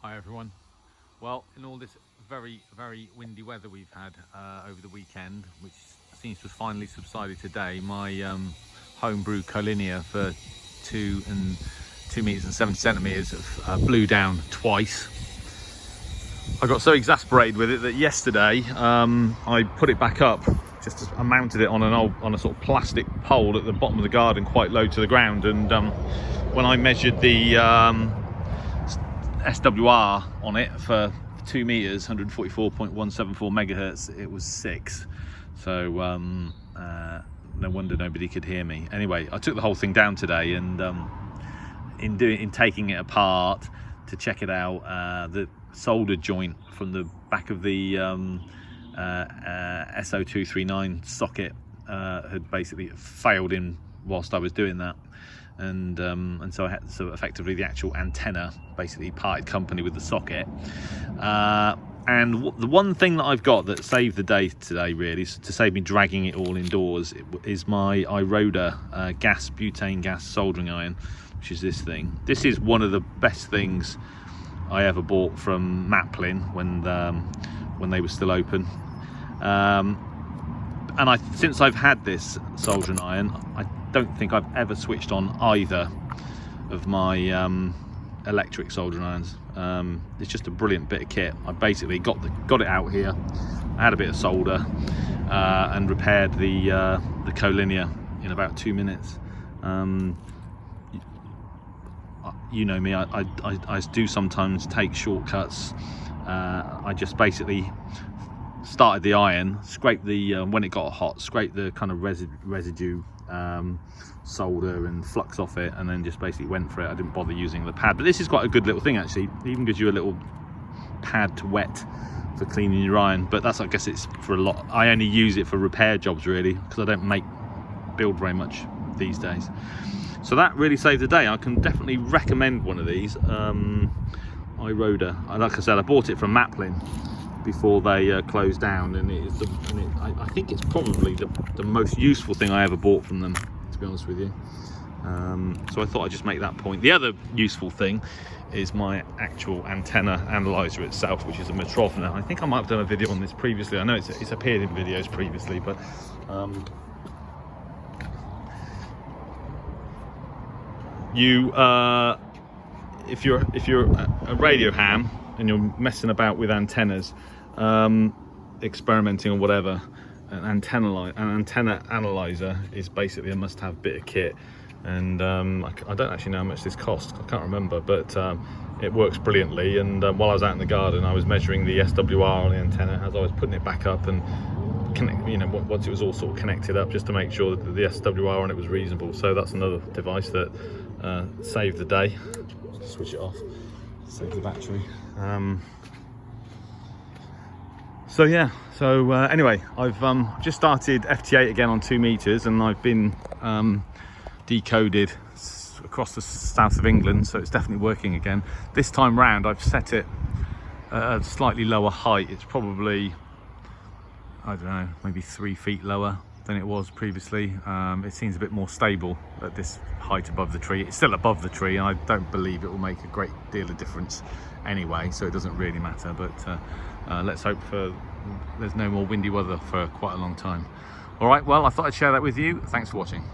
Hi everyone. Well, in all this very windy weather we've had over the weekend, which seems to have finally subsided today, my home-brew Collinear for 2 meters and 70 centimeters blew down twice. I got so exasperated with it that yesterday I put it back up. I mounted it on a sort of plastic pole at the bottom of the garden, quite low to the ground, and when I measured the SWR on it for 2 meters, 144.174 megahertz, it was 6. So no wonder nobody could hear me. Anyway, I took the whole thing down today, and in taking it apart to check it out, the solder joint from the back of the SO239 socket had basically failed in whilst I was doing that. And so effectively the actual antenna basically parted company with the socket. And the one thing that I've got that saved the day today, really, to save me dragging it all indoors, is my Iroda butane gas soldering iron, which is this thing. This is one of the best things I ever bought from Maplin when they were still open. And since I've had this soldering iron, I don't think I've ever switched on either of my electric soldering irons. It's just a brilliant bit of kit. I basically got it out here, I had a bit of solder, and repaired the Collinear in about 2 minutes. You know me, I do sometimes take shortcuts. I just basically started the iron, scraped the when it got hot, scraped the kind of residue solder and flux off it, and then just basically went for it. I didn't bother using the pad, but this is quite a good little thing actually. It even gives you a little pad to wet for cleaning your iron, but I guess it's for a lot. I only use it for repair jobs really, because I don't build very much these days. So that really saved the day. I can definitely recommend one of these. Iroda. Like I said, I bought it from Maplin before they closed down, and I think it's probably the most useful thing I ever bought from them, to be honest with you. So I thought I'd just make that point. The other useful thing is my actual antenna analyzer itself, which is a Maplin. I think I might have done a video on this previously. I know it's appeared in videos previously, but if you're a radio ham and you're messing about with antennas, experimenting or whatever, an antenna analyzer is basically a must-have bit of kit. And I don't actually know how much this costs, I can't remember, but it works brilliantly. And while I was out in the garden, I was measuring the SWR on the antenna as I was putting it back up, and once it was all sort of connected up, just to make sure that the SWR on it was reasonable. So that's another device that saved the day. Switch it off, save the battery. Anyway, I've just started FT8 again on 2 meters, and I've been decoded across the south of England, so it's definitely working again. This time round I've set it at a slightly lower height. It's probably, I don't know, maybe 3 feet lower than it was previously. It seems a bit more stable at this height above the tree. It's still above the tree, and I don't believe it will make a great deal of difference anyway, so it doesn't really matter. But let's hope there's no more windy weather for quite a long time. All right, well, I thought I'd share that with you. Thanks for watching.